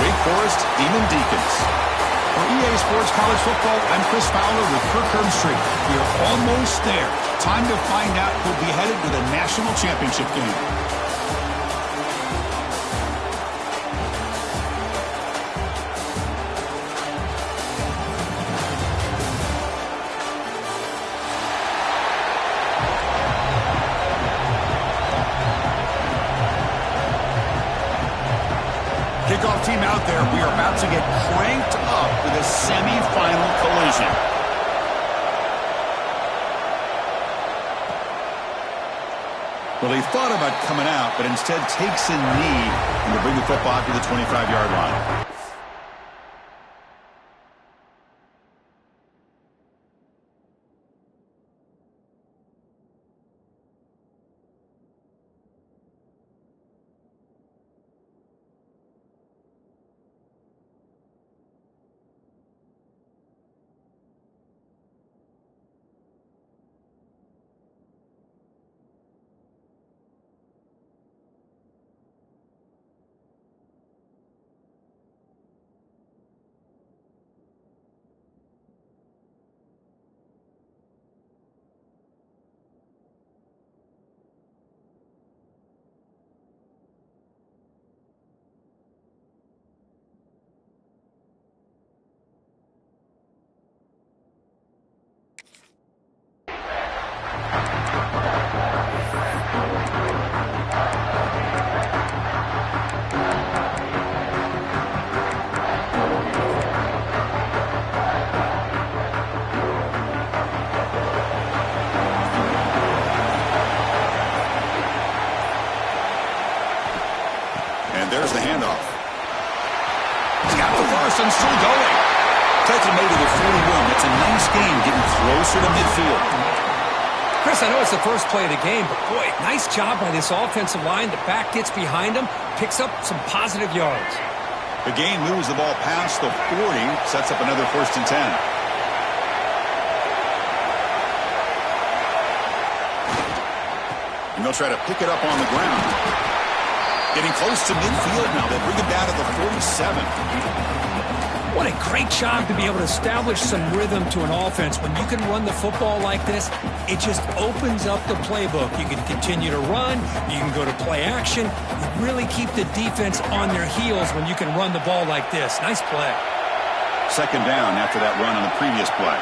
Wake Forest Demon Deacons. For EA Sports College Football, I'm Chris Fowler with Kirk Herbstreit. We are almost there. Time to find out who'll be headed to the national championship game. Kickoff team out there. We are about to get cranked up with a semifinal collision. Well, he thought about coming out, but instead takes a knee and will bring the football to the 25-yard line. There's the handoff. He's got the first and still going. Takes him to the 41. It's a nice game getting closer to midfield. Chris, I know it's the first play of the game, but boy, nice job by this offensive line. The back gets behind him, picks up some positive yards. The game moves the ball past the 40, sets up another 1st and 10. And they'll try to pick it up on the ground. Getting close to midfield now. They bring him down to the 47. What a great job to be able to establish some rhythm to an offense. When you can run the football like this, it just opens up the playbook. You can continue to run. You can go to play action. You really keep the defense on their heels when you can run the ball like this. Nice play. 2nd down after that run on the previous play.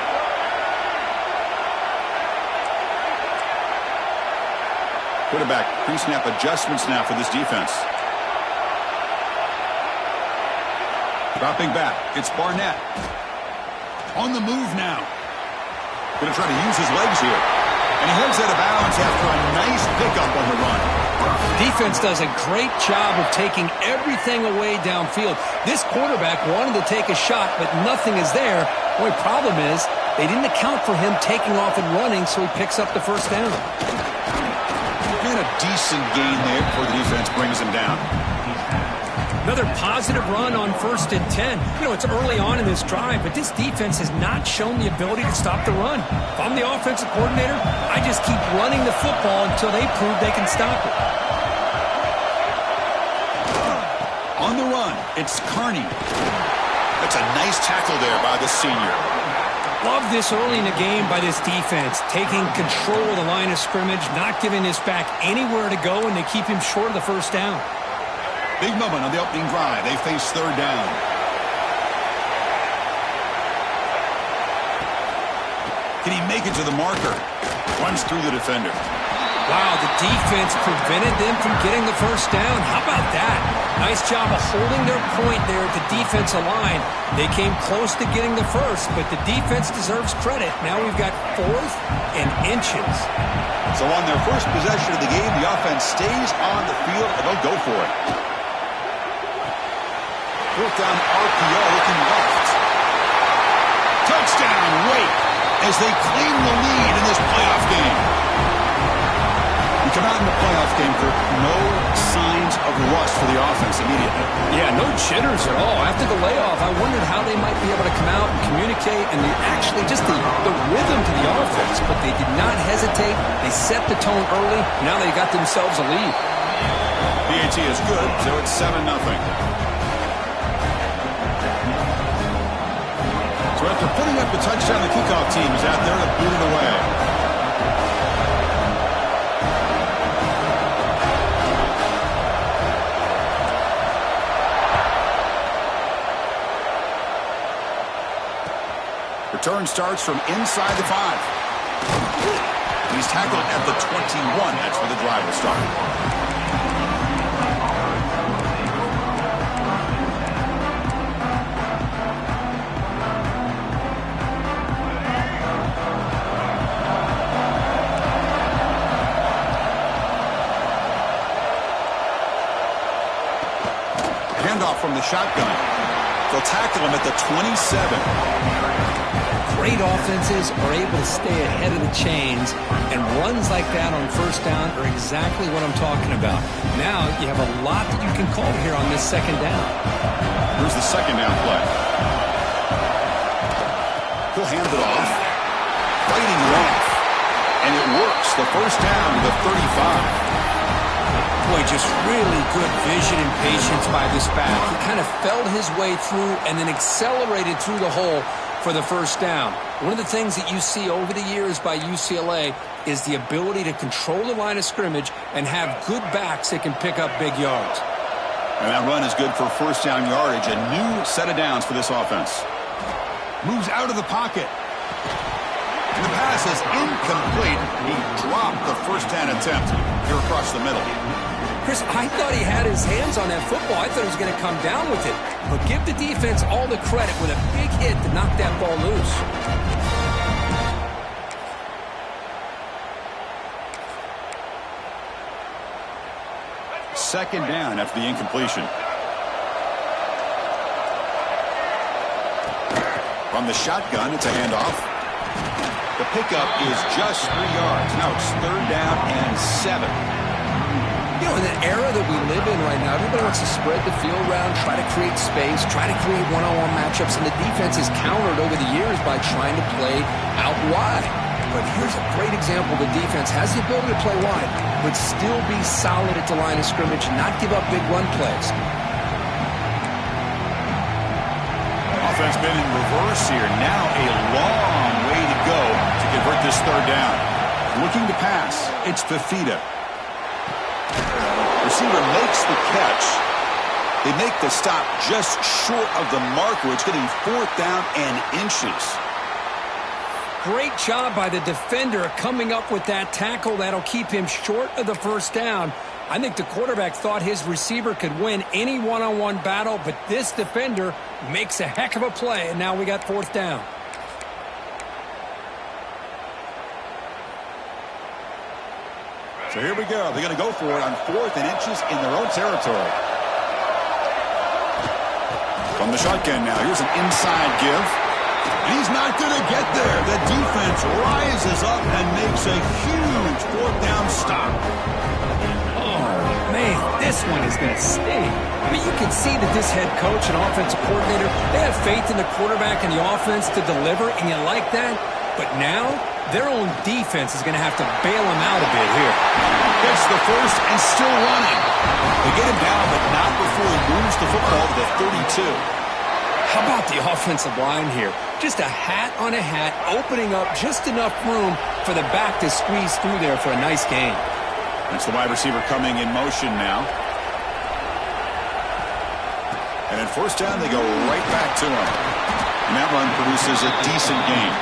Quarterback pre-snap adjustments now for this defense. Dropping back. It's Barnett. On the move now. Going to try to use his legs here. And he heads out of bounds after a nice pickup on the run. Defense does a great job of taking everything away downfield. This quarterback wanted to take a shot, but nothing is there. The only problem is they didn't account for him taking off and running, so he picks up the 1st down. And a decent gain there before the defense brings him down. Another positive run on 1st and 10. You know, it's early on in this drive, but this defense has not shown the ability to stop the run. If I'm the offensive coordinator, I just keep running the football until they prove they can stop it. On the run, it's Carney. That's a nice tackle there by the senior. Love this early in the game by this defense, taking control of the line of scrimmage, not giving this back anywhere to go, and they keep him short of the 1st down. Big moment on the opening drive. They face 3rd down. Can he make it to the marker? Runs through the defender. Wow, the defense prevented them from getting the 1st down. How about that? Nice job of holding their point there at the defensive line. They came close to getting the 1st, but the defense deserves credit. Now we've got 4th and inches. So on their first possession of the game, the offense stays on the field, and they'll go for it. 4th down RPO looking left. Touchdown, Wake, as they claim the lead in this playoff game. We come out in the playoff game for no signs of rust for the offense immediately. Yeah, no jitters at all. After the layoff, I wondered how they might be able to come out and communicate and actually just the rhythm to the offense. But they did not hesitate. They set the tone early. Now they got themselves a lead. PAT is good, so it's 7-0. So after putting up the touchdown, the kickoff team is out there to boot it away. Return starts from inside the 5. He's tackled at the 21. That's where the drive will start. Handoff from the shotgun. They'll tackle him at the 27. Great offenses are able to stay ahead of the chains, and runs like that on first down are exactly what I'm talking about. Now you have a lot that you can call here on this second down. Here's the second down play. He'll hand it off. Fighting length. And it works. The first down to the 35. Boy, just really good vision and patience by this back. He kind of felt his way through and then accelerated through the hole for the first down. One of the things that you see over the years by UCLA is the ability to control the line of scrimmage and have good backs that can pick up big yards. And that run is good for first down yardage. A new set of downs for this offense. Moves out of the pocket. And the pass is incomplete. He dropped the first down attempt here across the middle. Chris, I thought he had his hands on that football. I thought he was going to come down with it. But give the defense all the credit with a big hit to knock that ball loose. Second down after the incompletion. From the shotgun, it's a handoff. The pickup is just 3 yards. Now it's third down and 7. You know, in the era that we live in right now, everybody wants to spread the field around, try to create space, try to create one-on-one matchups, and the defense is countered over the years by trying to play out wide. But here's a great example. The defense has the ability to play wide, but still be solid at the line of scrimmage, not give up big run plays. Offense been in reverse here. Now a long way to go to convert this third down. Looking to pass. It's Fifita. Receiver makes the catch. They make the stop just short of the marker. It's getting fourth down and inches. Great job by the defender coming up with that tackle. That'll keep him short of the first down. I think the quarterback thought his receiver could win any one-on-one battle, but this defender makes a heck of a play, and now we got fourth down. So here we go. They're going to go for it on 4th and inches in their own territory. From the shotgun now. Here's an inside give. He's not going to get there. The defense rises up and makes a huge fourth down stop. Oh, man, this one is going to sting. I mean, you can see that this head coach and offensive coordinator, they have faith in the quarterback and the offense to deliver, and you like that. But now, their own defense is going to have to bail them out a bit here. Gets the first and still running. They get him down, but not before he moves the football to the 32. How about the offensive line here? Just a hat on a hat, opening up just enough room for the back to squeeze through there for a nice gain. That's the wide receiver coming in motion now. And at first down, they go right back to him. And that run produces a decent gain.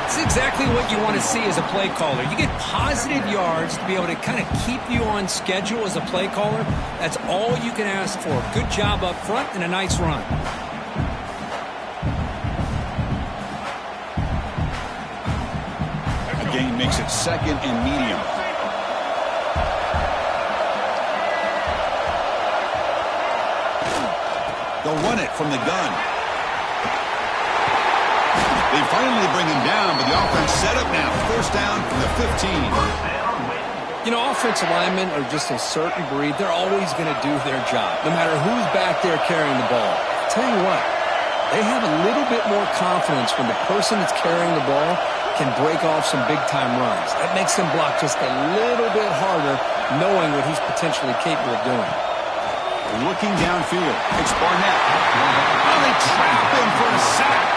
It's exactly what you want to see as a play caller. You get positive yards to be able to kind of keep you on schedule as a play caller. That's all you can ask for. Good job up front and a nice run. A gain makes it second and medium. They'll run it from the gun. They finally bring him down, but the offense set up now. First down from the 15. You know, offensive linemen are just a certain breed. They're always going to do their job, no matter who's back there carrying the ball. I'll tell you what, they have a little bit more confidence when the person that's carrying the ball can break off some big-time runs. That makes them block just a little bit harder, knowing what he's potentially capable of doing. Looking downfield, it's Barnett. Oh, they trap him for a sack.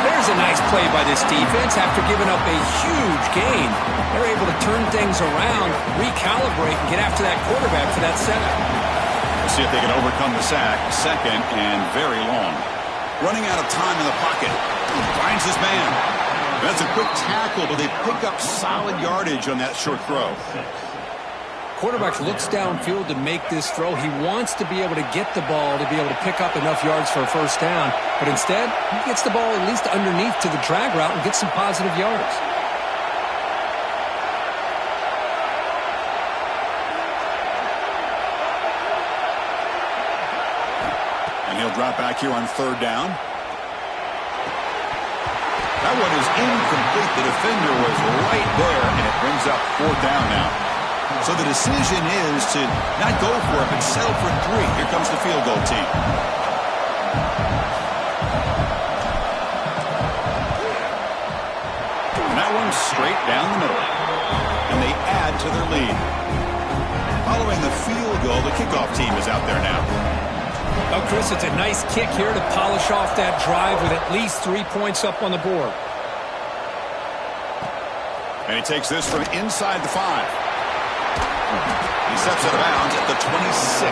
There's a nice play by this defense after giving up a huge gain. They're able to turn things around, recalibrate, and get after that quarterback for that setup. We'll see if they can overcome the sack. Second and very long. Running out of time in the pocket. Finds his man. That's a quick tackle, but they pick up solid yardage on that short throw. Quarterback looks downfield to make this throw. He wants to be able to get the ball to be able to pick up enough yards for a first down. But instead, he gets the ball at least underneath to the drag route and gets some positive yards. And he'll drop back here on third down. That one is incomplete. The defender was right there, and it brings up fourth down now. So the decision is to not go for it, but settle for 3. Here comes the field goal team. And that one's straight down the middle. And they add to their lead. Following the field goal, the kickoff team is out there now. Oh, Chris, it's a nice kick here to polish off that drive with at least 3 points up on the board. And he takes this from inside the 5. He steps out of bounds at the 26.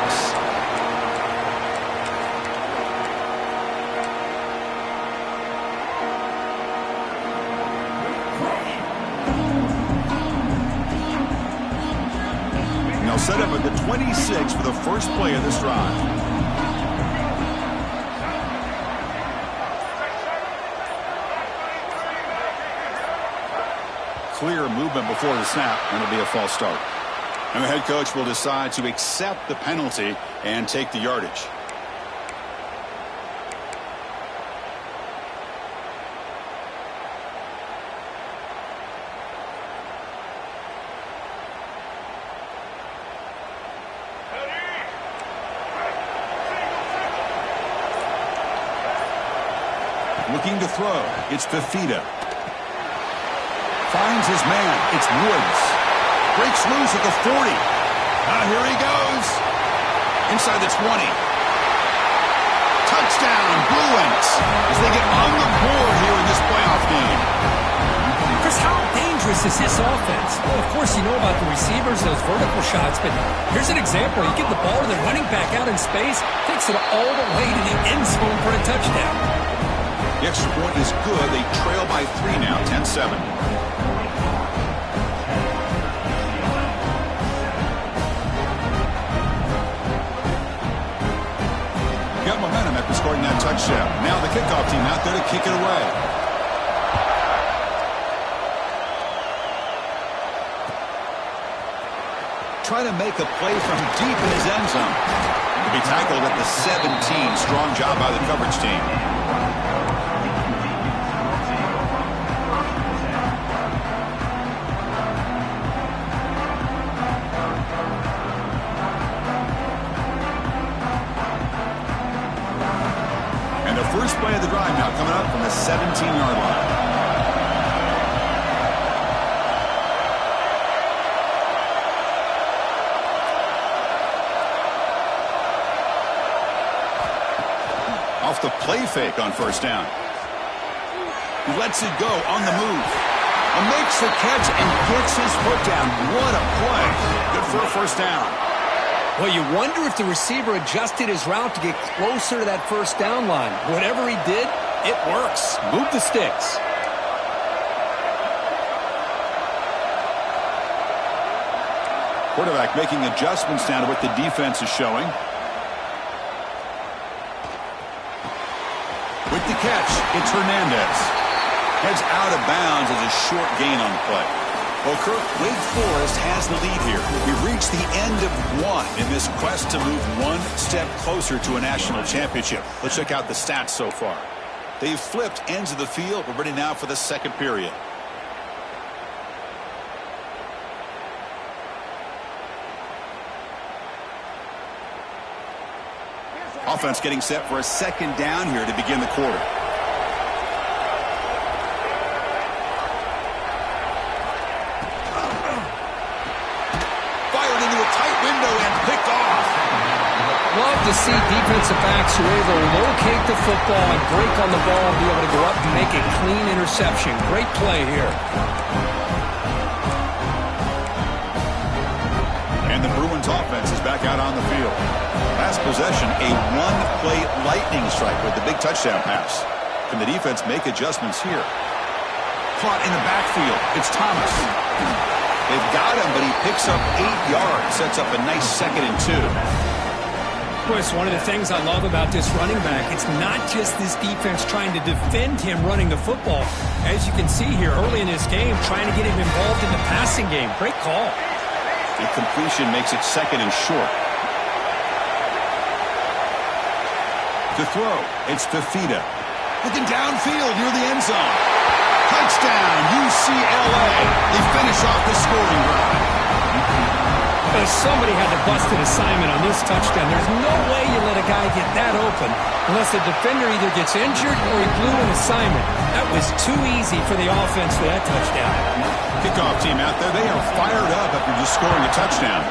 And they'll set up at the 26 for the first play of this drive. Clear movement before the snap, and it'll be a false start. And the head coach will decide to accept the penalty and take the yardage. Looking to throw. It's Fifita. Finds his man. It's Woods. Breaks loose at the 40. Here he goes. Inside the 20. Touchdown, Bruins, as they get on the board here in this playoff game. Chris, how dangerous is this offense? Well, of course, you know about the receivers, those vertical shots, but here's an example. You get the ball to the running back out in space, takes it all the way to the end zone for a touchdown. The extra point is good. They trail by 3 now, 10-7. Got momentum after scoring that touchdown. Now the kickoff team out there to kick it away. Try to make a play from deep in his end zone. To be tackled at the 17. Strong job by the coverage team. First play of the drive now coming up from the 17-yard line. Off the play fake on first down. He lets it go on the move. And makes the catch and gets his foot down. What a play. Good for a first down. Well, you wonder if the receiver adjusted his route to get closer to that first down line. Whatever he did, it works. Move the sticks. Quarterback making adjustments down to what the defense is showing. With the catch, it's Hernandez. Heads out of bounds as a short gain on the play. Well, Kirk, Wake Forest has the lead here. We've reached the end of one in this quest to move one step closer to a national championship. Let's check out the stats so far. They've flipped ends of the field. We're ready now for the second period. Offense getting set for a second down here to begin the quarter. to see defensive backs who are able to locate the football and break on the ball and be able to go up and make a clean interception. Great play here. And the Bruins offense is back out on the field. Last possession, a one-play lightning strike with the big touchdown pass. Can the defense make adjustments here? Caught in the backfield. It's Thomas. They've got him, but he picks up 8 yards. Sets up a nice 2nd and 2. Chris, one of the things I love about this running back, it's not just this defense trying to defend him running the football. As you can see here early in this game, trying to get him involved in the passing game. Great call. The completion makes it 2nd and short. To throw, it's Fifita. Looking downfield near the end zone. Touchdown, UCLA. They finish off the scoring drive. Somebody had to bust an assignment on this touchdown. There's no way you let a guy get that open unless the defender either gets injured or he blew an assignment. That was too easy for the offense for that touchdown. Kickoff team out there, they are fired up after just scoring a touchdown.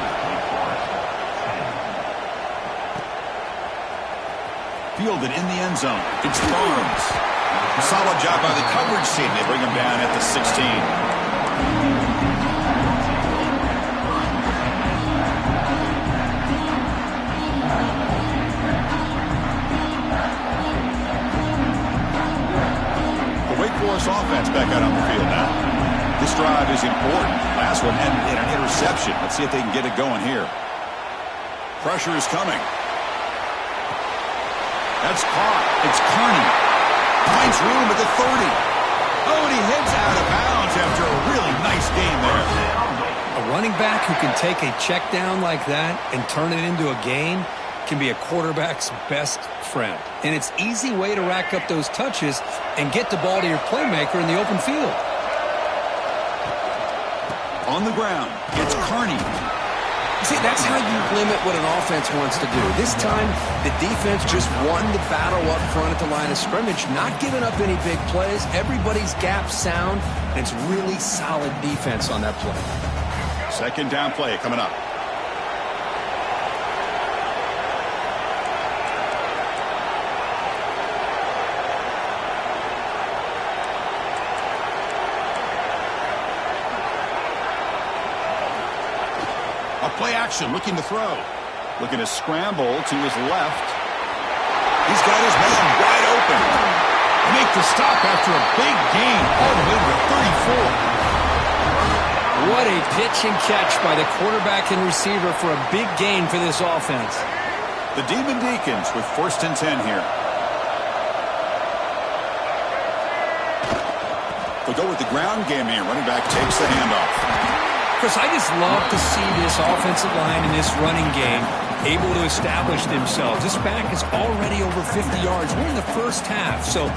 Fielded in the end zone. It's Barnes. Solid job by the coverage team. They bring him down at the 16. Offense back out on the field now. This drive is important. Last one ended in an interception. Let's see if they can get it going here. Pressure is coming. That's caught. It's Kearney. Finds room at the 30. Oh, and he heads out of bounds after a really nice game there. A running back who can take a check down like that and turn it into a gain can be a quarterback's best friend. And it's an easy way to rack up those touches and get the ball to your playmaker in the open field. On the ground, it's Kearney. See, that's how you limit what an offense wants to do. This time, the defense just won the battle up front at the line of scrimmage, not giving up any big plays. Everybody's gap sound, and it's really solid defense on that play. 2nd down play coming up. Play action, looking to throw. Looking to scramble to his left. He's got his man wide open. Make the stop after a big gain all the way to the 34. What a pitch and catch by the quarterback and receiver for a big gain for this offense. The Demon Deacons with 1st and 10 here. They'll go with the ground game here. Running back takes the handoff. Chris, I just love to see this offensive line and this running game able to establish themselves. This back is already over 50 yards. We're in the first half, so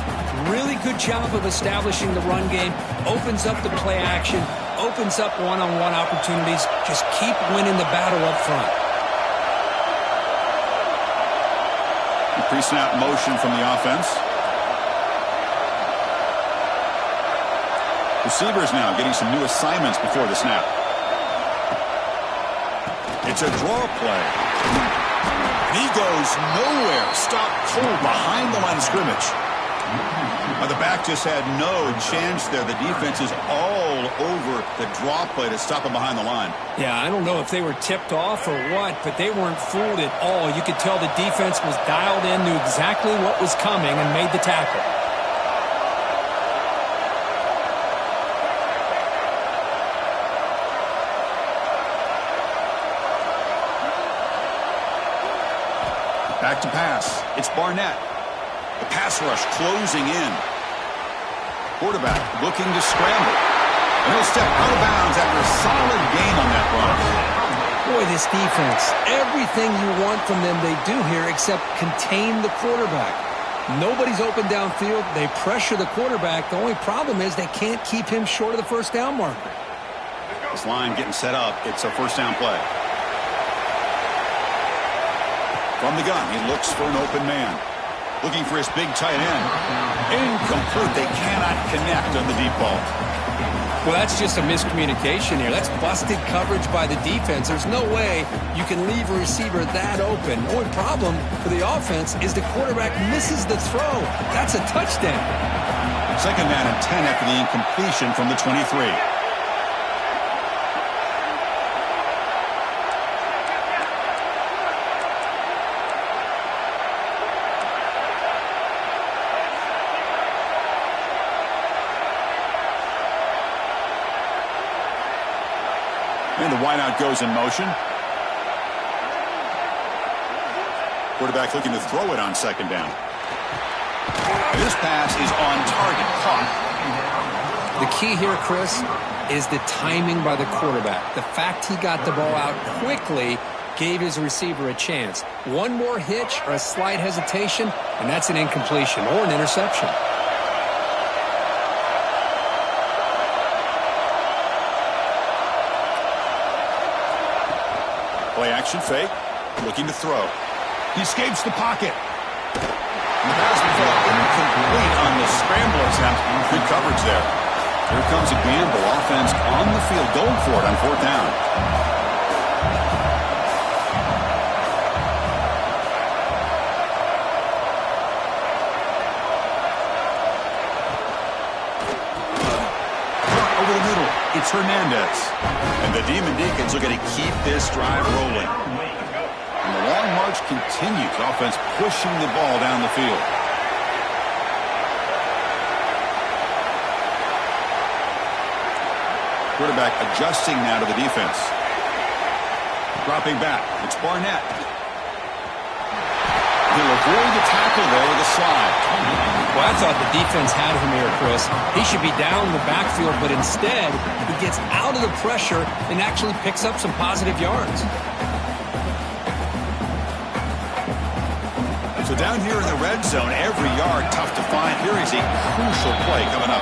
really good job of establishing the run game. Opens up the play action, opens up one-on-one opportunities. Just keep winning the battle up front. Pre-snap motion from the offense. Receivers now getting some new assignments before the snap. It's a draw play. And he goes nowhere. Stopped cold behind the line of scrimmage. Now the back just had no chance there. The defense is all over the draw play to stop him behind the line. Yeah, I don't know if they were tipped off or what, but they weren't fooled at all. You could tell the defense was dialed in, knew exactly what was coming, and made the tackle. Back to pass. It's Barnett. The pass rush closing in. Quarterback looking to scramble. And he'll step out of bounds after a solid gain on that run. Boy, this defense, everything you want from them they do here except contain the quarterback. Nobody's open downfield. They pressure the quarterback. The only problem is they can't keep him short of the 1st down marker. This line getting set up. It's a 1st down play. From the gun, he looks for an open man. Looking for his big tight end. Incomplete. They cannot connect on the deep ball. Well, that's just a miscommunication here. That's busted coverage by the defense. There's no way you can leave a receiver that open. The only problem for the offense is the quarterback misses the throw. That's a touchdown. Second down and 10 after the incompletion from the 23. And the wideout goes in motion. Quarterback looking to throw it on second down. This pass is on target. Caught. The key here, Chris, is the timing by the quarterback. The fact he got the ball out quickly gave his receiver a chance. One more hitch or a slight hesitation, and that's an incompletion or an interception. Play action fake. Looking to throw. He escapes the pocket. And the pass fell incomplete on the scramble attempt. Good coverage there. Here comes a gamble. Offense on the field going for it on fourth down. Over the middle. It's Hernandez. And the Demon Deacons looking to keep this drive rolling. And the long march continues. Offense pushing the ball down the field. Quarterback adjusting now to the defense. Dropping back. It's Barnett. He'll avoid the tackle there with a slide. Well, I thought the defense had him here, Chris. He should be down in the backfield, but instead, he gets out of the pressure and actually picks up some positive yards. So down here in the red zone, every yard tough to find. Here is a crucial play coming up.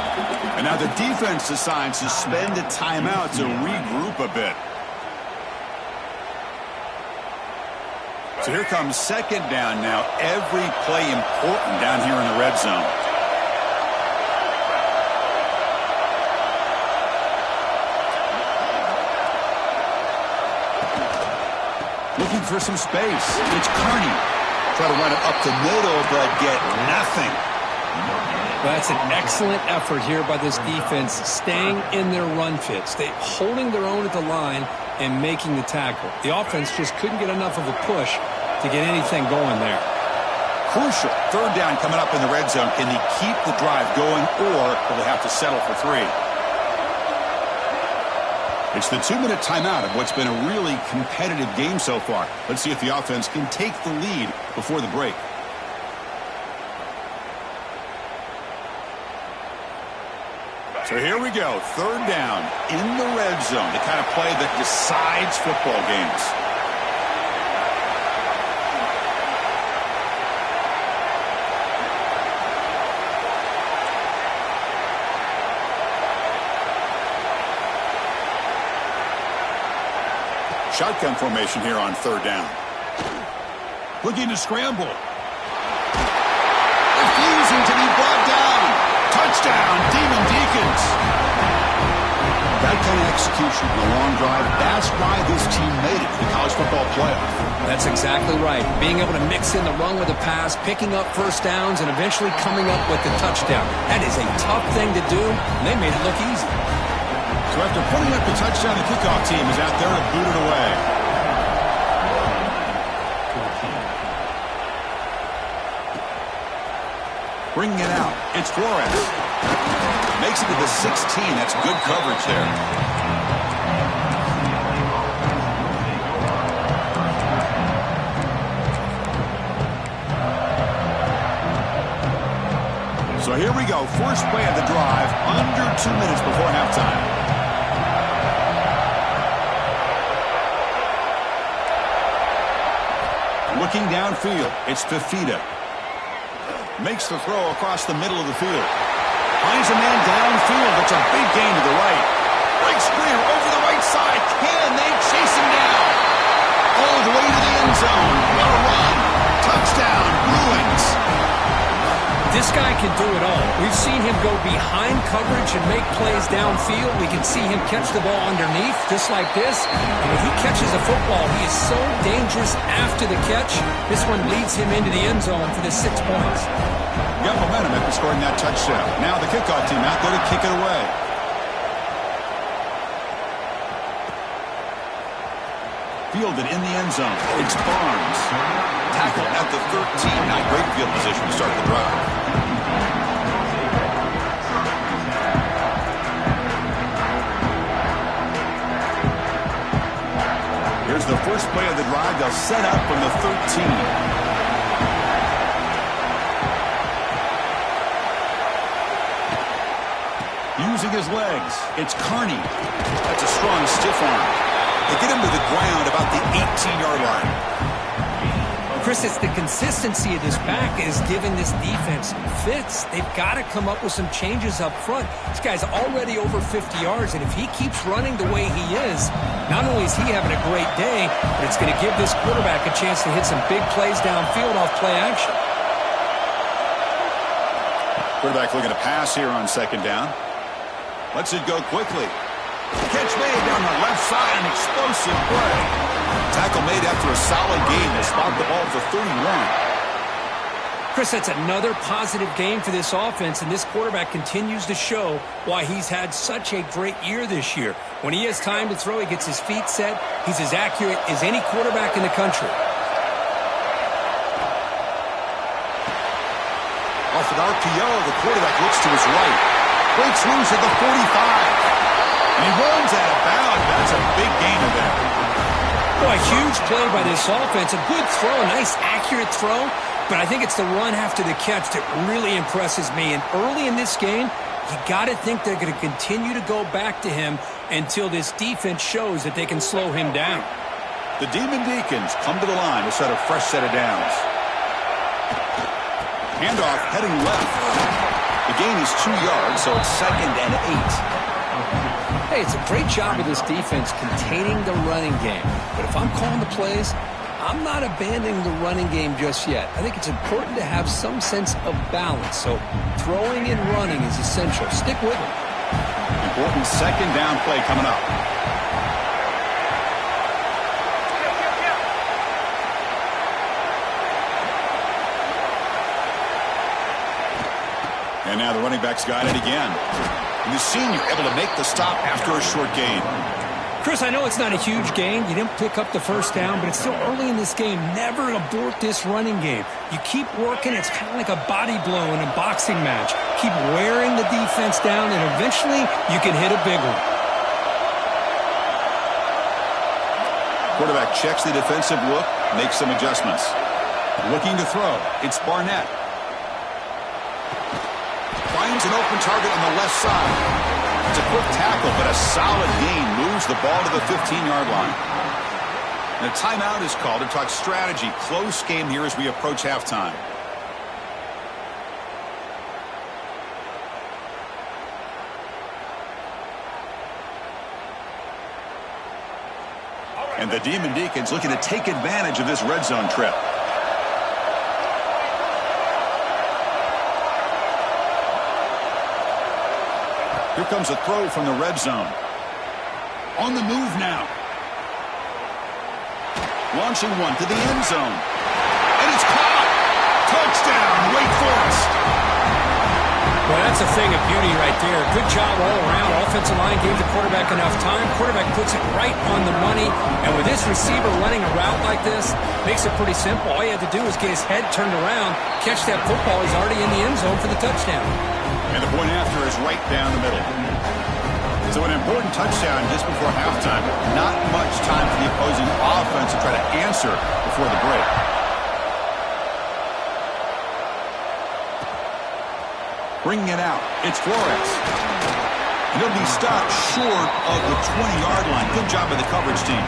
And now the defense decides to spend a timeout to regroup a bit. So here comes second down now. Every play important down here in the red zone. Looking for some space. It's Kearney. Try to run it up the middle, but get nothing. Well, that's an excellent effort here by this defense, staying in their run fits. They holding their own at the line and making the tackle. The offense just couldn't get enough of a push to get anything going there. Crucial. Third down coming up in the red zone. Can they keep the drive going, or will they have to settle for three? It's the 2-minute timeout of what's been a really competitive game so far. Let's see if the offense can take the lead before the break. So here we go. Third down in the red zone. The kind of play that decides football games. Shotgun formation here on third down. Looking to scramble. Refusing to be brought down. Touchdown, Demon Deacons. That kind of execution in a long drive, that's why this team made it to the college football playoff. That's exactly right. Being able to mix in the run with the pass, picking up first downs, and eventually coming up with the touchdown. That is a tough thing to do, and they made it look easy. So after putting up the touchdown, the kickoff team is out there to boot it away. Bringing it out. It's Flores. Makes it to the 16. That's good coverage there. So here we go. First play of the drive. Under 2 minutes before halftime. Looking downfield, it's Fifita. Makes the throw across the middle of the field. Finds a man downfield. It's a big gain to the right. Breaks clear over the right side. Can they chase him down? All the way to the end zone. What a run. Touchdown, Bruins. This guy can do it all. We've seen him go behind coverage and make plays downfield. We can see him catch the ball underneath, just like this. And when he catches a football, he is so dangerous after the catch. This one leads him into the end zone for the 6 points. Got momentum after scoring that touchdown. Now the kickoff team out there to kick it away. Fielded in the end zone. It's Barnes. Tackle at the 13. Not great field position to start the drive. Here's the first play of the drive. They'll set up from the 13. Using his legs, it's Carney. That's a strong stiff arm. They get him to the ground about the 18-yard line. Chris, it's the consistency of this back is giving this defense fits. They've got to come up with some changes up front. This guy's already over 50 yards, and if he keeps running the way he is, not only is he having a great day, but it's going to give this quarterback a chance to hit some big plays downfield off play action. Quarterback looking to pass here on second down. Lets it go quickly. Catch made down the left side, an explosive play. Tackle made after a solid gain to spot the ball for 31. Chris, that's another positive game for this offense, and this quarterback continues to show why he's had such a great year this year. When he has time to throw, he gets his feet set. He's as accurate as any quarterback in the country. Off an RPO, the quarterback looks to his right. Breaks loose at the 45. And he runs out of bounds. That's a big gain of that. Boy, a huge play by this offense. A good throw, a nice, accurate throw. But I think it's the run after the catch that really impresses me. And early in this game, you got to think they're going to continue to go back to him until this defense shows that they can slow him down. The Demon Deacons come to the line to set a fresh set of downs. Handoff heading left. The gain is 2 yards, so it's 2nd and 8. Hey, it's a great job of this defense containing the running game. But if I'm calling the plays, I'm not abandoning the running game just yet. I think it's important to have some sense of balance. So throwing and running is essential. Stick with it. Important second down play coming up. And now the running back's got it again. And the senior able to make the stop after a short gain. Chris, I know it's not a huge gain. You didn't pick up the first down, but it's still early in this game. Never abort this running game. You keep working. It's kind of like a body blow in a boxing match. Keep wearing the defense down, and eventually you can hit a big one. Quarterback checks the defensive look, makes some adjustments. Looking to throw. It's Barnett. Finds an open target on the left side. It's a quick tackle, but a solid gain moves the ball to the 15-yard line. And a timeout is called to talk strategy. Close game here as we approach halftime. And the Demon Deacons looking to take advantage of this red zone trip. Here comes a throw from the red zone. On the move now. Launching one to the end zone. And it's caught. Touchdown, Wake Forest. Well, that's a thing of beauty right there. Good job all around. Offensive line gave the quarterback enough time. Quarterback puts it right on the money. And with this receiver running a route like this, makes it pretty simple. All you have to do is get his head turned around, catch that football. He's already in the end zone for the touchdown. And the point after is right down the middle. So an important touchdown just before halftime. Not much time for the opposing offense to try to answer before the break. Bringing it out, it's Flores. And he'll be stopped short of the 20-yard line. Good job by the coverage team.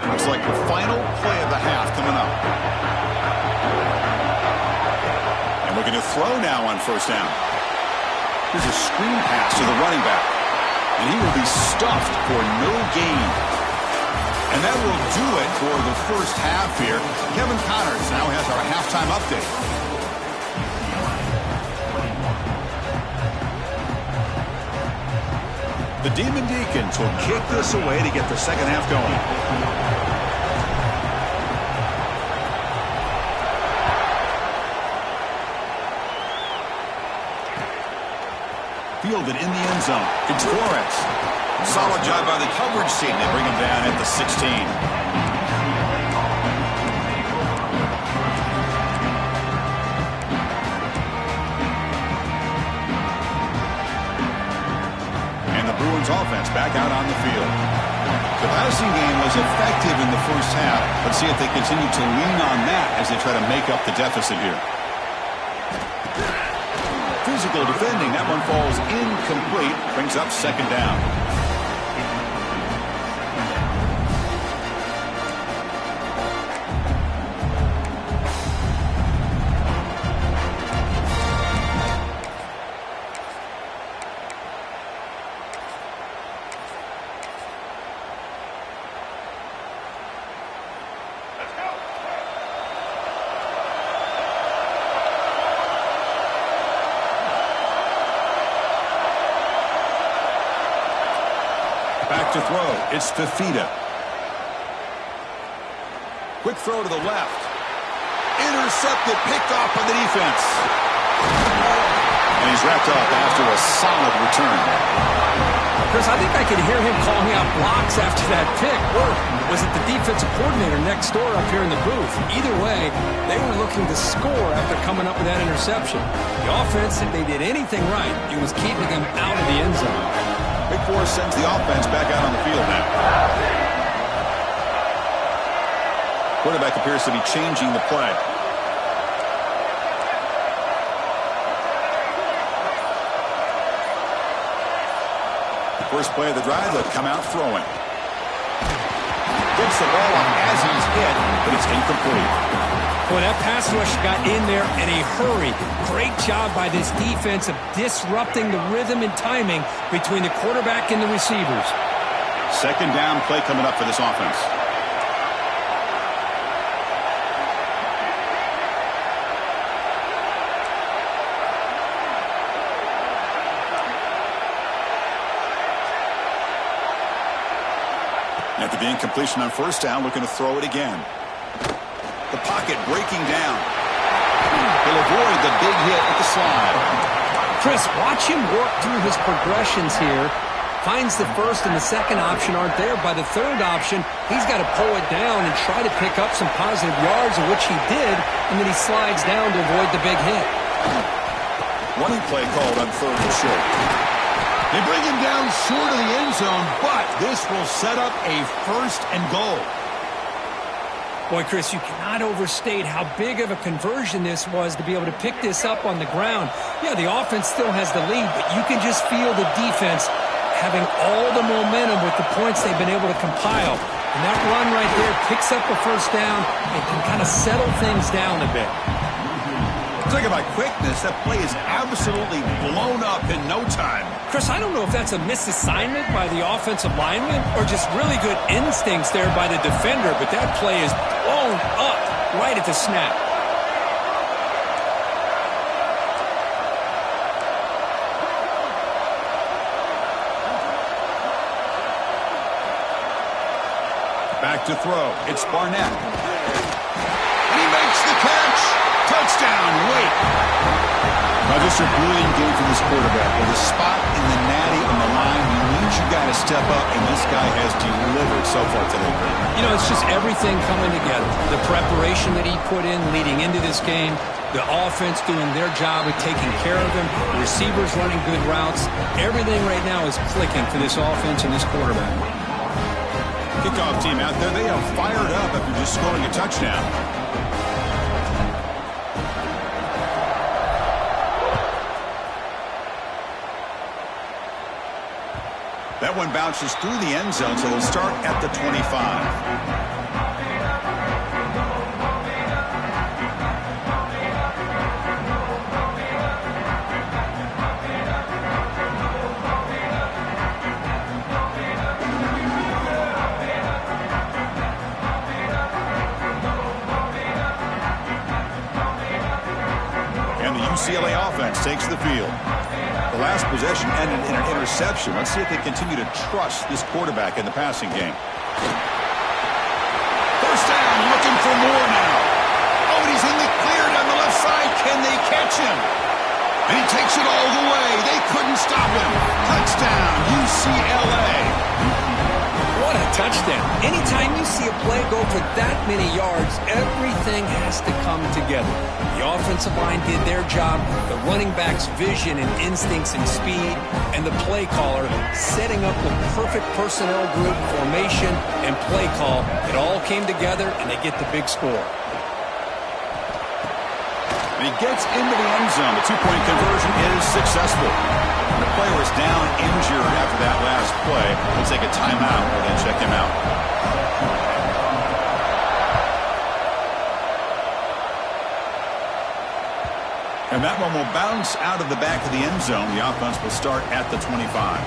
Looks like the final play of the half coming up. And looking to throw now on first down. Here's a screen pass to the running back. And And he will be stuffed for no gain. And that will do it for the first half here. Kevin Connors now has our halftime update. The Demon Deacons will kick this away to get the second half going. Fielded in the end zone. It's Flores. Solid job by the coverage team. They bring him down at the 16. And the Bruins offense back out on the field. The passing game was effective in the first half. Let's see if they continue to lean on that as they try to make up the deficit here. Physical defending. That one falls incomplete. Brings up second down. Back to throw. It's Fifita. Quick throw to the left. Intercepted, picked off by the defense. And he's wrapped up after a solid return. Chris, I think I could hear him calling out blocks after that pick. Or was it the defensive coordinator next door up here in the booth? Either way, they were looking to score after coming up with that interception. The offense, if they did anything right, it was keeping them out of the end zone. Big Four sends the offense back out on the field now. Quarterback appears to be changing the play. First play of the drive, they'll come out throwing. Gets the ball off as he's hit, but it's incomplete. Boy, that pass rush got in there in a hurry. Great job by this defense of disrupting the rhythm and timing between the quarterback and the receivers. Second down play coming up for this offense. After the incompletion on first down, looking to throw it again. The pocket breaking down. He'll avoid the big hit with the slide. Chris, watch him work through his progressions here. Finds the first and the second option aren't there. By the third option, he's got to pull it down and try to pick up some positive yards, which he did, and then he slides down to avoid the big hit. Running play called on third and short. They bring him down short of the end zone, but this will set up a first and goal. Boy, Chris, you cannot overstate how big of a conversion this was to be able to pick this up on the ground. Yeah, the offense still has the lead, but you can just feel the defense having all the momentum with the points they've been able to compile. And that run right there picks up a first down and can kind of settle things down a bit. Talk about quickness. That play is absolutely blown up in no time. Chris, I don't know if that's a misassignment by the offensive lineman or just really good instincts there by the defender, but that play is blown up right at the snap. Back to throw. It's Barnett. And he makes the catch. Touchdown, Wake. Now just a brilliant game for this quarterback. With a spot in the natty on the line, you need you got to step up, and this guy has delivered so far today. You know, it's just everything coming together. The preparation that he put in leading into this game, the offense doing their job of taking care of him, the receivers running good routes. Everything right now is clicking for this offense and this quarterback. Kickoff team out there, they are fired up after just scoring a touchdown. That one bounces through the end zone, so they'll start at the 25. UCLA offense takes the field. The last possession ended in an interception. Let's see if they continue to trust this quarterback in the passing game. First down, looking for more now. Oh, and he's in the clear down the left side. Can they catch him? And he takes it all the way. They couldn't stop him. Touchdown, UCLA. What a touchdown. Anytime you see a play go for that many yards, everything has to come together. The offensive line did their job, the running back's vision and instincts and speed, and the play caller setting up the perfect personnel group, formation, and play call. It all came together, and they get the big score. And he gets into the end zone. The two-point conversion is successful. The player is down injured after that last play. We'll take a timeout and then check him out. And that one will bounce out of the back of the end zone. The offense will start at the 25.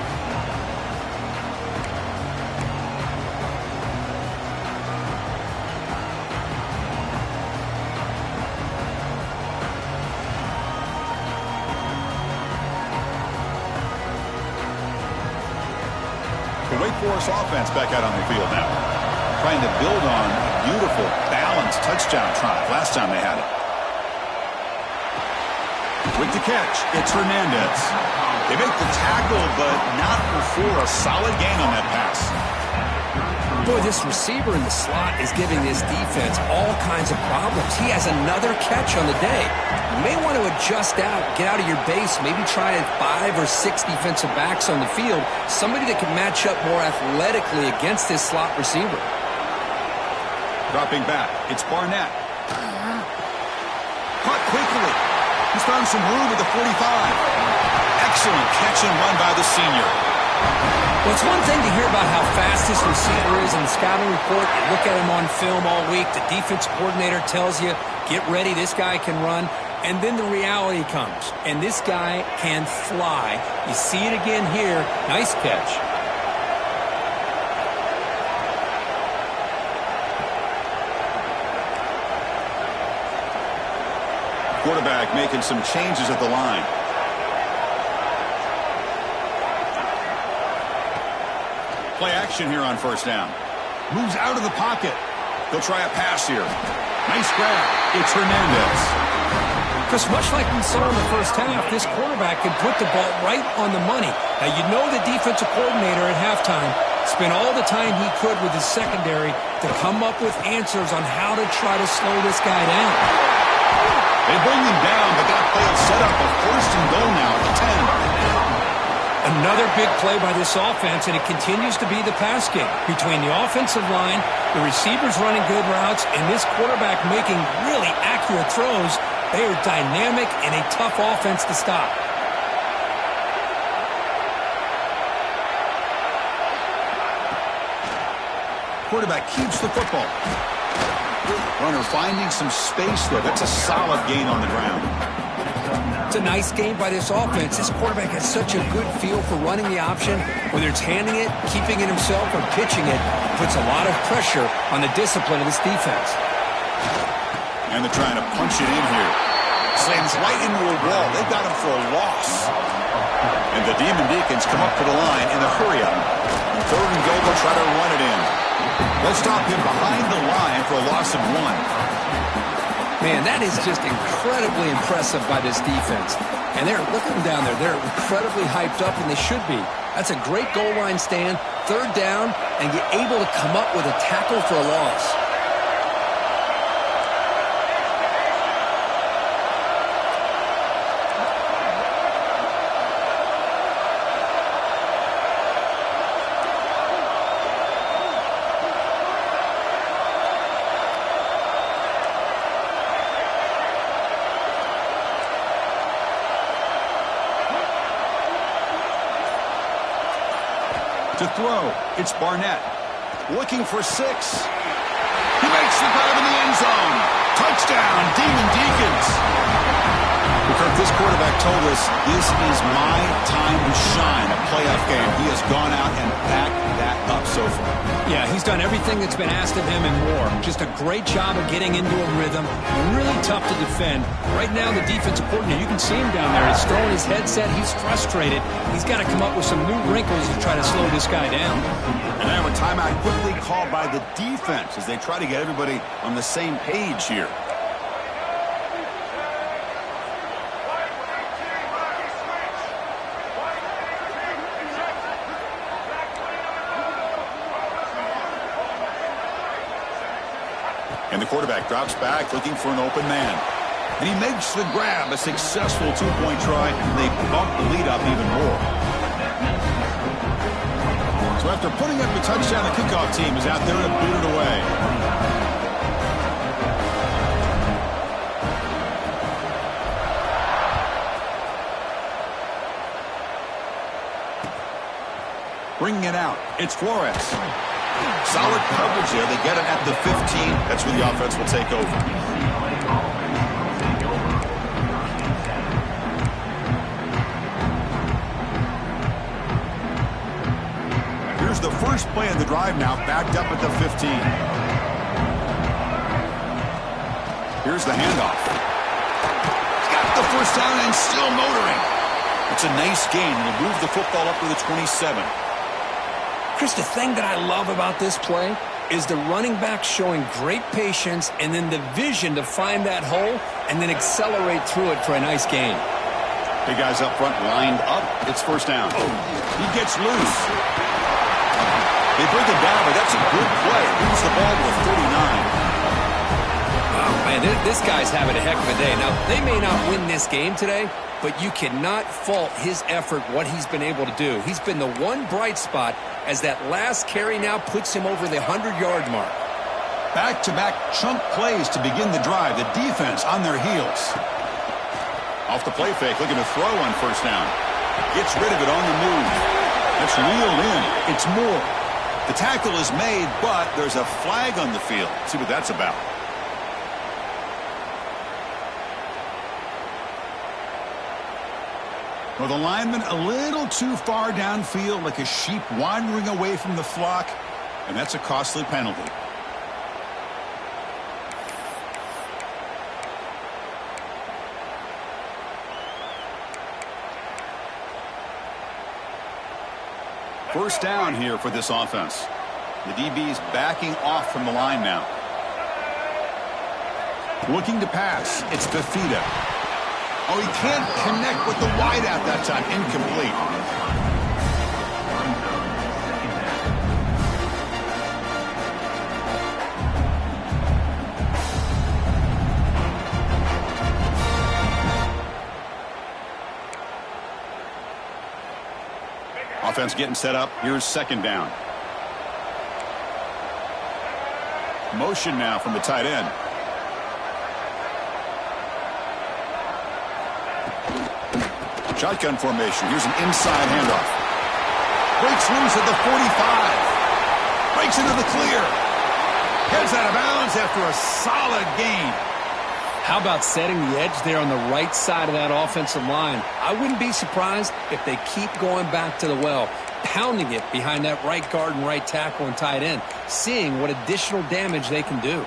The Wake Forest offense back out on the field now, trying to build on a beautiful, balanced touchdown drive last time they had it. With the catch, it's Hernandez. They make the tackle, but not before a solid gain on that pass. Boy, this receiver in the slot is giving this defense all kinds of problems. He has another catch on the day. You may want to adjust out, get out of your base, maybe try 5 or 6 defensive backs on the field, somebody that can match up more athletically against this slot receiver. Dropping back, it's Barnett. Caught quickly. He's found some room at the 45. Excellent catch and run by the senior. Well, it's one thing to hear about how fast this receiver is in the scouting report. You look at him on film all week. The defense coordinator tells you, get ready, this guy can run. And then the reality comes, and this guy can fly. You see it again here. Nice catch. Quarterback making some changes at the line. Play action here on first down. Moves out of the pocket. They'll try a pass here. Nice grab. It's Hernandez. Because much like we saw in the first half, this quarterback can put the ball right on the money. Now, you know the defensive coordinator at halftime spent all the time he could with his secondary to come up with answers on how to try to slow this guy down. They bring him down, but that play will set up a first and goal now at the 10. Another big play by this offense, and it continues to be the pass game between the offensive line, the receivers running good routes, and this quarterback making really accurate throws. They are dynamic and a tough offense to stop. Quarterback keeps the football. Runner finding some space there. That's a solid gain on the ground. It's a nice game by this offense. This quarterback has such a good feel for running the option. Whether it's handing it, keeping it himself, or pitching it, puts a lot of pressure on the discipline of this defense. And they're trying to punch it in here. Slams right into a wall. They've got him for a loss. And the Demon Deacons come up to the line in a hurry up. Third and goal, they'll try to run it in. They'll stop him behind the line for a loss of 1. Man, that is just incredibly impressive by this defense. And look at them down there. They're incredibly hyped up, and they should be. That's a great goal line stand, third down, and you're able to come up with a tackle for a loss. To throw, it's Barnett. Looking for 6. He makes the grab in the end zone. Touchdown, Demon Deacons. Kirk, this quarterback told us this is my time to shine, a playoff game. He has gone out and backed that up. so far. Yeah, he's done everything that's been asked of him and more. Just a great job of getting into a rhythm. Really tough to defend. Right now, the defensive coordinator, you can see him down there. He's throwing his headset. He's frustrated. He's got to come up with some new wrinkles to try to slow this guy down. And now a timeout quickly called by the defense as they try to get everybody on the same page here. And the quarterback drops back looking for an open man. And he makes the grab, a successful two-point try, and they bump the lead up even more. So after putting up a touchdown, the kickoff team is out there to boot it away. Bringing it out, it's Flores. Solid coverage there. They get it at the 15. That's where the offense will take over. Here's the first play of the drive now, backed up at the 15. Here's the handoff. Got the first down and still motoring. It's a nice gain. They'll move the football up to the 27. Chris, the thing that I love about this play is the running back showing great patience and then the vision to find that hole and then accelerate through it for a nice gain. Big guys up front lined up. It's first down. He gets loose. They bring him down, but that's a good play. Moves the ball to the 39. Oh, man, this guy's having a heck of a day. Now, they may not win this game today, but you cannot fault his effort, what he's been able to do. He's been the one bright spot as that last carry now puts him over the 100-yard mark. Back-to-back chunk plays to begin the drive. The defense on their heels. Off the play fake, looking to throw on first down. Gets rid of it on the move. It's reeled in. It's more. The tackle is made, but there's a flag on the field. See what that's about. Well, the lineman a little too far downfield, like a sheep wandering away from the flock, and that's a costly penalty. First down here for this offense. The DB's backing off from the line now. Looking to pass. It's Fifita. Oh, he can't connect with the wideout that time. Incomplete. Offense getting set up. Here's second down. Motion now from the tight end. Shotgun formation. Here's an inside handoff. Breaks loose at the 45. Breaks into the clear. Heads out of bounds after a solid gain. How about setting the edge there on the right side of that offensive line? I wouldn't be surprised if they keep going back to the well, pounding it behind that right guard and right tackle and tight end, seeing what additional damage they can do.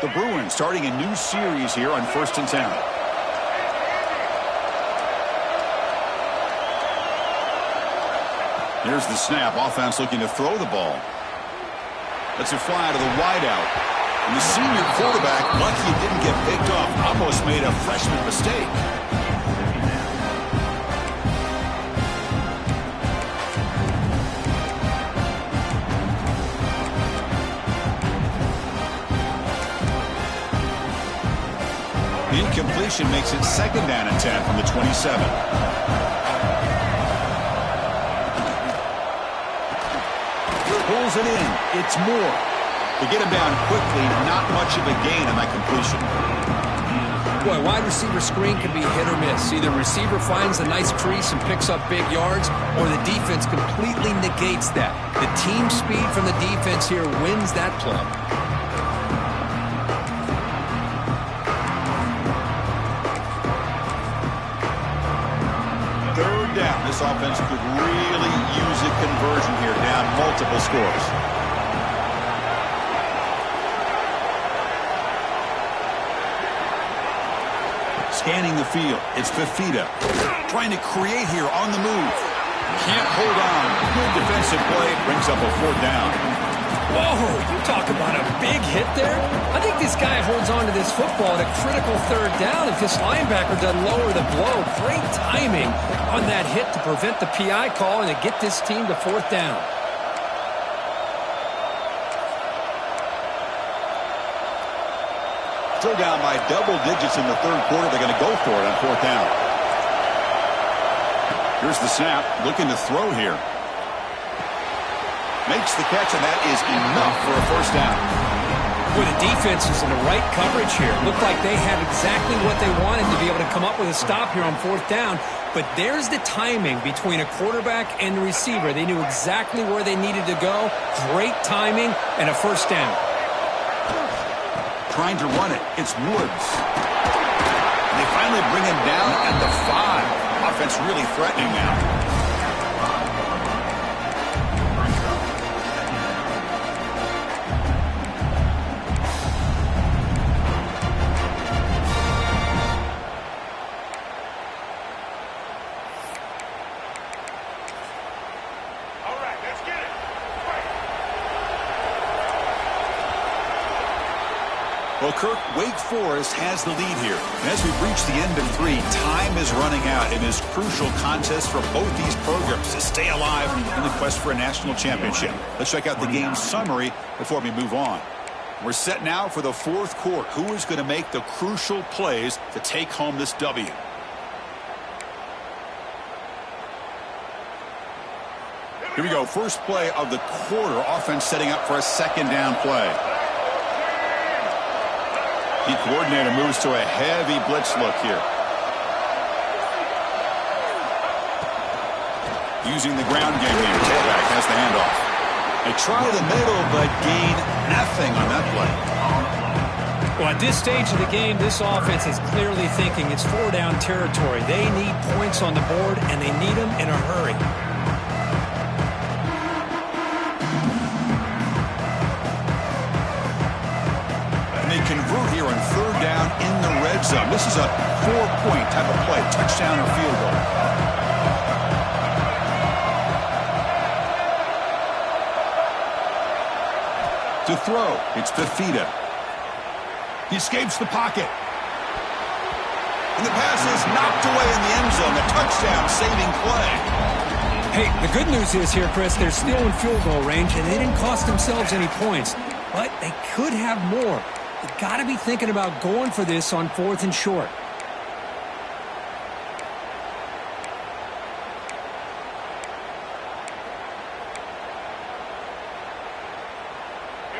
The Bruins starting a new series here on 1st and 10. Here's the snap. Offense looking to throw the ball. That's a fly to the wideout. And the senior quarterback, lucky it didn't get picked off. Almost made a freshman mistake. The incompletion makes it second down and 10 from the 27. Pulls it in. It's more. To get him down quickly, not much of a gain on that completion. Boy, wide receiver screen can be hit or miss. Either receiver finds a nice crease and picks up big yards, or the defense completely negates that. The team speed from the defense here wins that play. offense could really use a conversion here, down multiple scores. Scanning the field, it's Fifita. Trying to create here on the move. Can't hold on. Good defensive play. Brings up a 4th down. Whoa, you talk about a big hit there. I think this guy holds on to this football at a critical 3rd down if this linebacker doesn't lower the blow. Great timing on that hit to prevent the PI call and to get this team to 4th down. Still down by double digits in the 3rd quarter. They're going to go for it on 4th down. Here's the snap. Looking to throw here. Makes the catch, and that is enough for a 1st down. Boy, the defense is in the right coverage here. Looked like they had exactly what they wanted to be able to come up with a stop here on 4th down. But there's the timing between a quarterback and the receiver. They knew exactly where they needed to go. Great timing and a 1st down. Trying to run it. It's Woods. And they finally bring him down at the 5. Offense really threatening now. Well, Kirk, Wake Forest has the lead here. And as we reach the end of 3, time is running out in this crucial contest for both these programs to stay alive in the quest for a national championship. Let's check out the game summary before we move on. We're set now for the 4th quarter. Who is going to make the crucial plays to take home this W? Here we go. First play of the quarter. Offense setting up for a 2nd down play. The coordinator moves to a heavy blitz look here. Using the ground game here. Tailback has the handoff. They try the middle, but gain nothing on that play. Well, at this stage of the game, this offense is clearly thinking it's 4-down territory. They need points on the board, and they need them in a hurry. Convert here on 3rd down in the red zone. This is a 4-point type of play, touchdown or field goal. To throw, it's Fifita. He escapes the pocket. And the pass is knocked away in the end zone. A touchdown saving play. Hey, the good news is here, Chris, they're still in field goal range, and they didn't cost themselves any points. But they could have more. You've got to be thinking about going for this on 4th and short.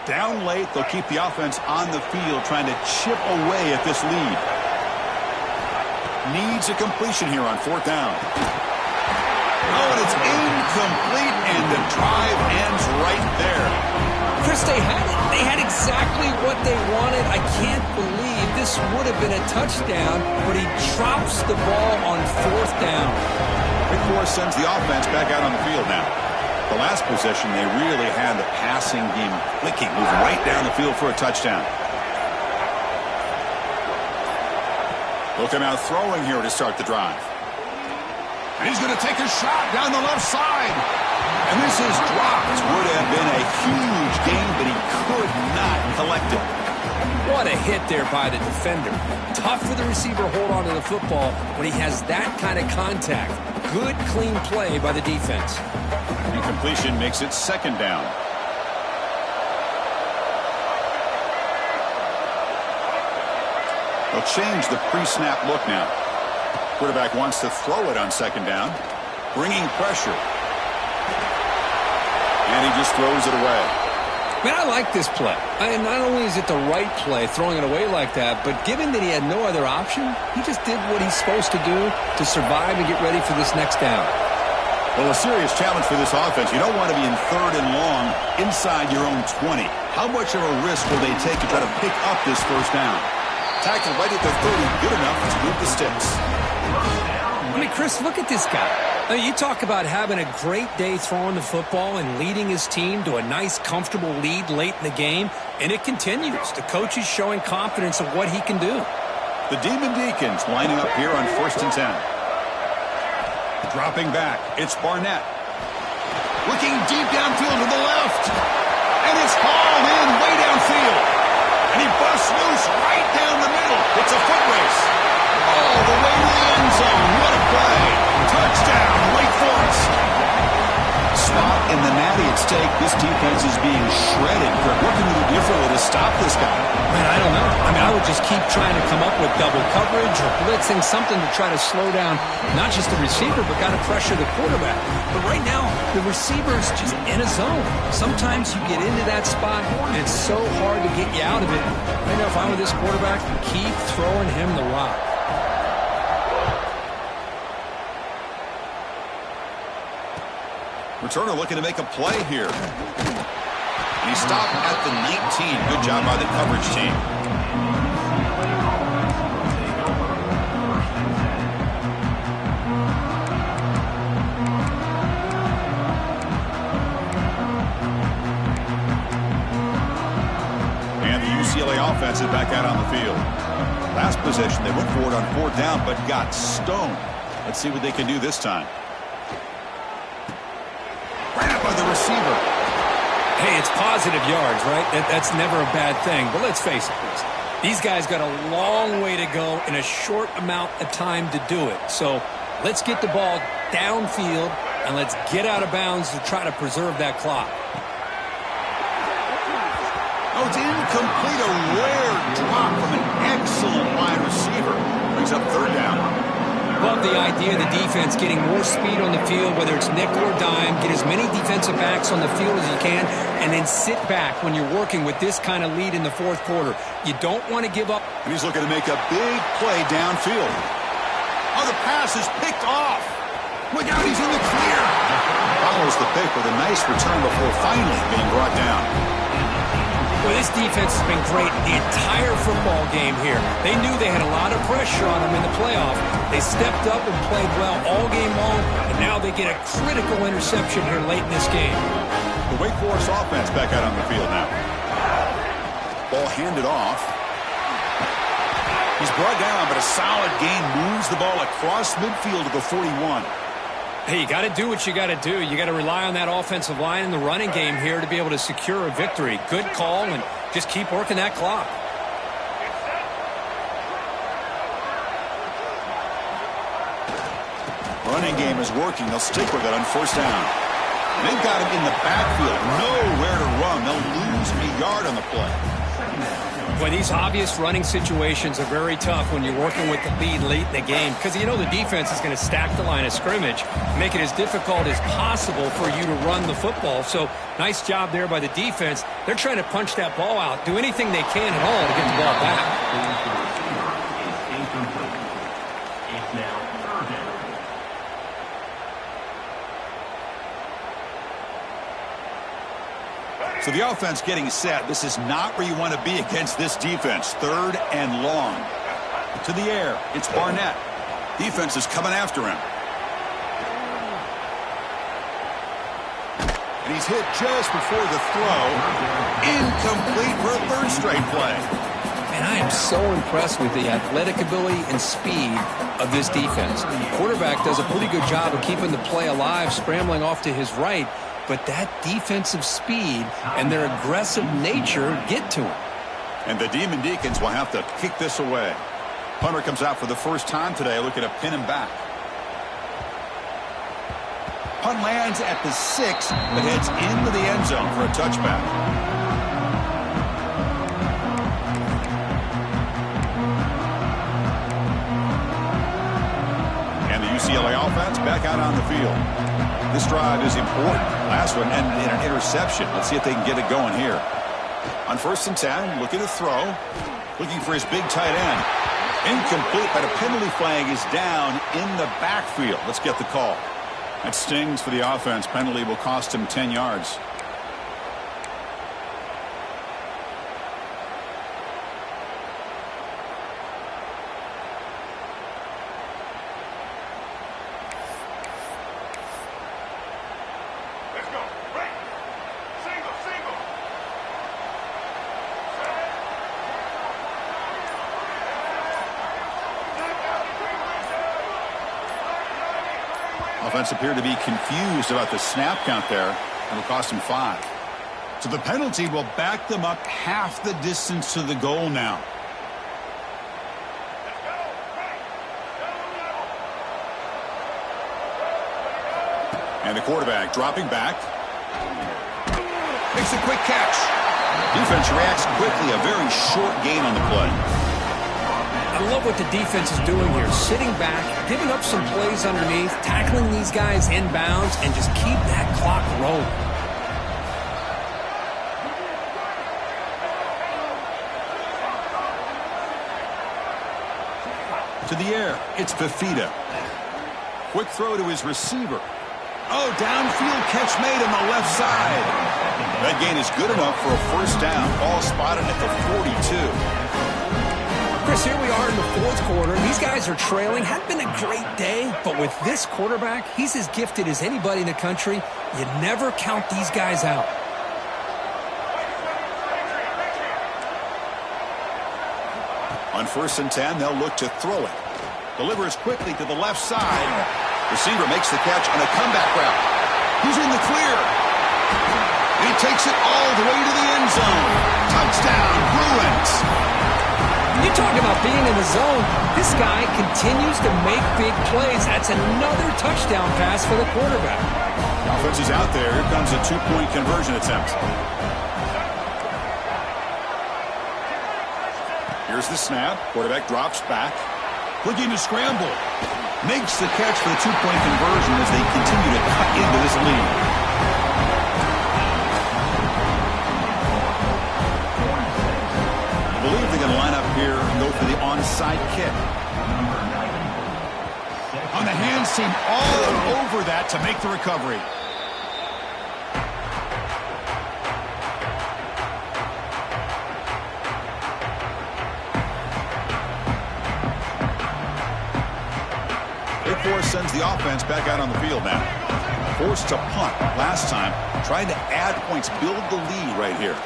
Down late, they'll keep the offense on the field, trying to chip away at this lead. Needs a completion here on 4th down. Oh, and it's incomplete, and the drive ends right there. Chris, they had it. They had exactly what they wanted. I can't believe this would have been a touchdown, but he drops the ball on 4th down. Wake Forest sends the offense back out on the field now. The last possession, they really had the passing game clicking, moving right down the field for a touchdown. Looking out throwing here to start the drive. And he's going to take a shot down the left side. And this is dropped. Would have been a huge gain, but he could not collect it. What a hit there by the defender. Tough for the receiver to hold on to the football when he has that kind of contact. Good, clean play by the defense. Incompletion makes it 2nd down. They'll change the pre-snap look now. Quarterback wants to throw it on 2nd down. Bringing pressure. And he just throws it away. Man, I like this play. And not only is it the right play, throwing it away like that, but given that he had no other option, he just did what he's supposed to do to survive and get ready for this next down. Well, a serious challenge for this offense. You don't want to be in 3rd and long inside your own 20. How much of a risk will they take to try to pick up this 1st down? Tackled right at the 30, good enough to move the sticks. I mean, Chris, look at this guy. You talk about having a great day throwing the football and leading his team to a nice, comfortable lead late in the game, and it continues. The coach is showing confidence of what he can do. The Demon Deacons lining up here on 1st and 10. Dropping back, it's Barnett. Looking deep downfield to the left. And it's hauled in way downfield. And he busts loose right down the middle. It's a foot race. All the way to the end zone. What a play. Touchdown, Wake Forest. Spot in the natty at stake. This defense is being shredded. What can we do differently to stop this guy? Man, I don't know. I would just keep trying to come up with double coverage or blitzing, something to try to slow down not just the receiver, but got to pressure the quarterback. But right now, the receiver's just in a zone. Sometimes you get into that spot, and it's so hard to get you out of it. Right now, if I were this quarterback, keep throwing him the rock. Returner looking to make a play here. And he stopped at the 19. Good job by the coverage team. And the UCLA offense is back out on the field. Last possession, they went for it on 4th down, but got stoned. Let's see what they can do this time. By the receiver. Hey, it's positive yards, right? That's never a bad thing. But let's face it, these guys got a long way to go in a short amount of time to do it. So let's get the ball downfield and let's get out of bounds to try to preserve that clock. Oh, it's incomplete. A rare drop from an excellent wide receiver. Brings up 3rd down. Love the idea of the defense getting more speed on the field, whether it's nickel or dime, get as many defensive backs on the field as you can, and then sit back when you're working with this kind of lead in the 4th quarter. You don't want to give up. And he's looking to make a big play downfield. Oh, the pass is picked off. Look out, he's in the clear. Follows the pick with a nice return before finally being brought down. Well, this defense has been great the entire football game here. They knew they had a lot of pressure on them in the playoff. They stepped up and played well all game long, and now they get a critical interception here late in this game. The Wake Forest offense back out on the field now. Ball handed off. He's brought down, but a solid gain moves the ball across midfield to the 41. Hey, you got to do what you got to do. You got to rely on that offensive line in the running game here to be able to secure a victory. Good call, and just keep working that clock. Running game is working. They'll stick with it on 1st down. And they've got him in the backfield. Nowhere to run. They'll lose a yard on the play. Boy, these obvious running situations are very tough when you're working with the lead late in the game because you know the defense is going to stack the line of scrimmage, make it as difficult as possible for you to run the football. So nice job there by the defense. They're trying to punch that ball out, do anything they can at all to get the ball back. So the offense getting set. This is not where you want to be against this defense. 3rd and long. To the air. It's Barnett. Defense is coming after him. And he's hit just before the throw. Incomplete for a 3rd straight play. And I am so impressed with the athletic ability and speed of this defense. The quarterback does a pretty good job of keeping the play alive, scrambling off to his right. But that defensive speed and their aggressive nature get to him. And the Demon Deacons will have to kick this away. Punter comes out for the first time today, looking to pin him back. Punt lands at the 6, but heads into the end zone for a touchback. And the UCLA offense back out on the field. This drive is important. Last one ended in an interception. Let's see if they can get it going here. On 1st and 10, looking to throw. Looking for his big tight end. Incomplete, but a penalty flag is down in the backfield. Let's get the call. That stings for the offense. Penalty will cost him 10 yards. Offense appeared to be confused about the snap count there. It'll cost him 5. So the penalty will back them up half the distance to the goal now. And the quarterback dropping back. Makes a quick catch. Defense reacts quickly. A very short gain on the play. I love what the defense is doing here. Sitting back, giving up some plays underneath, tackling these guys inbounds, and just keep that clock rolling. To the air, it's Fifita. Quick throw to his receiver. Oh, downfield catch made on the left side. That gain is good enough for a first down. Ball spotted at the 42. Chris, here we are in the fourth quarter. These guys are trailing. Hadn't been a great day, but with this quarterback, he's as gifted as anybody in the country. You never count these guys out. On 1st and 10, they'll look to throw it. Delivers quickly to the left side. Receiver makes the catch on a comeback route. He's in the clear. He takes it all the way to the end zone. Touchdown, Bruins. You talk about being in the zone. This guy continues to make big plays. That's another touchdown pass for the quarterback. Offense is out there. Here comes a 2-point conversion attempt. Here's the snap. Quarterback drops back. Looking to scramble. Makes the catch for the 2-point conversion as they continue to cut into this lead. I believe they're going to line up here and go for the onside kick. On the hands team, all over that to make the recovery. Sends the offense back out on the field now. Forced to punt last time. Trying to add points, build the lead right here.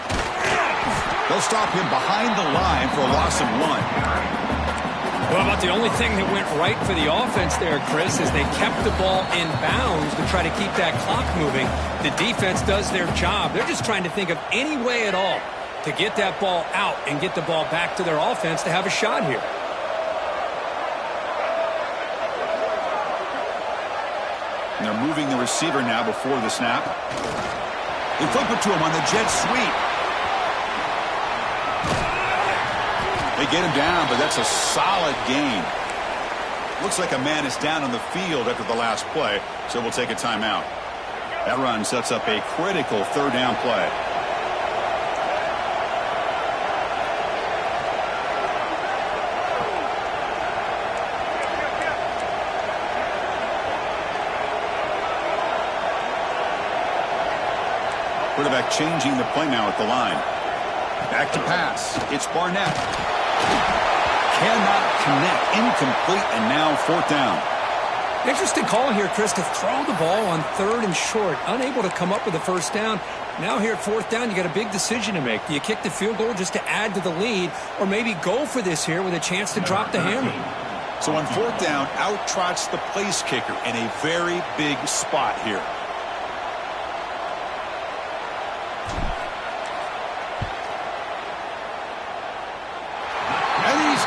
They'll stop him behind the line for a loss of 1. Well, about the only thing that went right for the offense there, Chris, is they kept the ball in bounds to try to keep that clock moving. The defense does their job. They're just trying to think of any way at all to get that ball out and get the ball back to their offense to have a shot here. And they're moving the receiver now before the snap. They flip it to him on the jet sweep. They get him down, but that's a solid gain. Looks like a man is down on the field after the last play, so we'll take a timeout. That run sets up a critical 3rd down play. Quarterback changing the play now at the line. Back to pass. It's Barnett. Cannot connect. Incomplete, and now 4th down. Interesting call here, Chris, to throw the ball on 3rd and short. Unable to come up with a first down. Now here at 4th down, you got a big decision to make. Do you kick the field goal just to add to the lead, or maybe go for this here with a chance to drop the hammer? So on 4th down, out trots the place kicker in a very big spot here.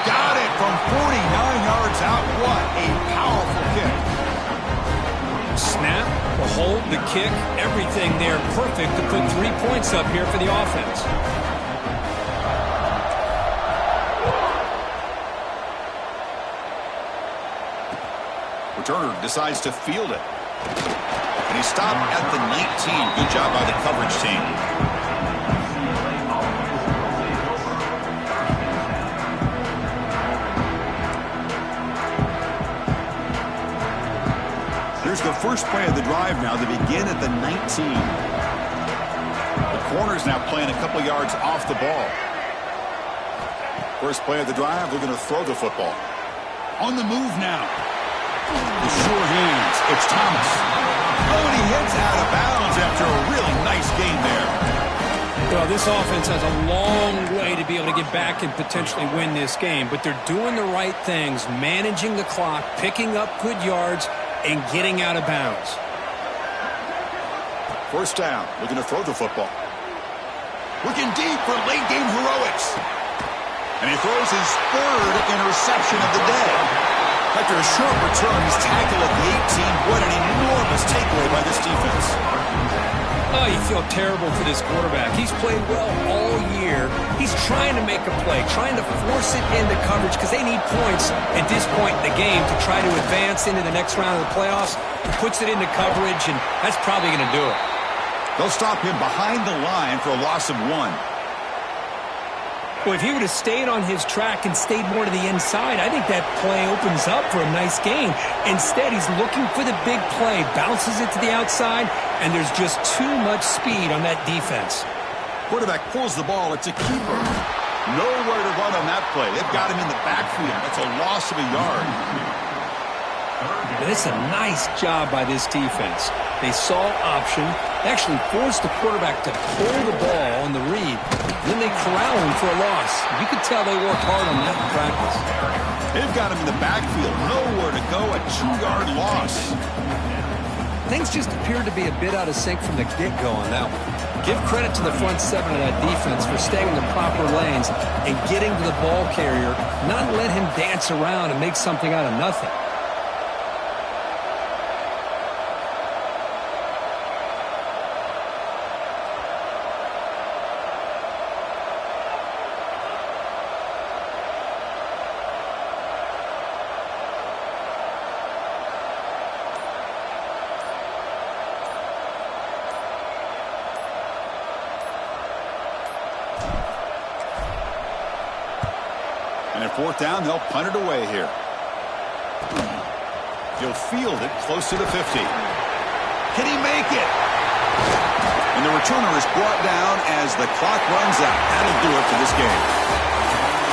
Got it from 49 yards out. What a powerful kick. Snap, the hold, the kick, everything there perfect to put 3 points up here for the offense. Returner decides to field it. And he stopped at the 19. Good job by the coverage team. Here's the first play of the drive now. They begin at the 19. The corner's now playing a couple yards off the ball. First play of the drive, they're going to throw the football. On the move now. The sure hands. It's Thomas. Oh, and he heads out of bounds after a really nice gain there. Well, this offense has a long way to be able to get back and potentially win this game, but they're doing the right things, managing the clock, picking up good yards, and getting out of bounds. First down, looking to throw the football. Looking deep for late-game heroics. And he throws his third interception of the day. After a short return, he's tackled at the 18. What an enormous takeaway by this defense. Oh, you feel terrible for this quarterback. He's played well all year. He's trying to make a play, trying to force it into coverage because they need points at this point in the game to try to advance into the next round of the playoffs. He puts it into coverage, and that's probably going to do it. They'll stop him behind the line for a loss of 1. Well, if he would have stayed on his track and stayed more to the inside, I think that play opens up for a nice gain. Instead, he's looking for the big play, bounces it to the outside, and there's just too much speed on that defense. Quarterback pulls the ball. It's a keeper. Nowhere to run on that play. They've got him in the backfield. That's a loss of a yard. And it's a nice job by this defense. They saw option, actually forced the quarterback to pull the ball on the read. Then they corral him for a loss. You could tell they worked hard on that in practice. They've got him in the backfield. Nowhere to go. A 2-yard loss. Things just appeared to be a bit out of sync from the get-go on that one. Give credit to the front seven of that defense for staying in the proper lanes and getting to the ball carrier, not let him dance around and make something out of nothing. And at fourth down, they'll punt it away here. He'll field it close to the 50. Can he make it? And the returner is brought down as the clock runs out. That'll do it for this game.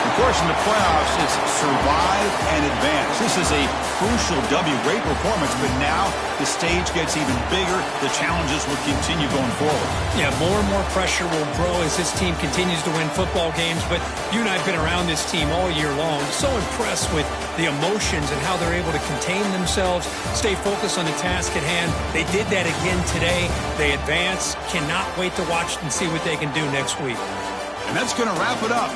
Of course, in the playoffs, it's survive and advance. This is a crucial W. Great performance, but now the stage gets even bigger. The challenges will continue going forward. Yeah, more and more pressure will grow as this team continues to win football games, but you and I have been around this team all year long. So impressed with the emotions and how they're able to contain themselves, stay focused on the task at hand. They did that again today. They advance. Cannot wait to watch and see what they can do next week. And that's going to wrap it up.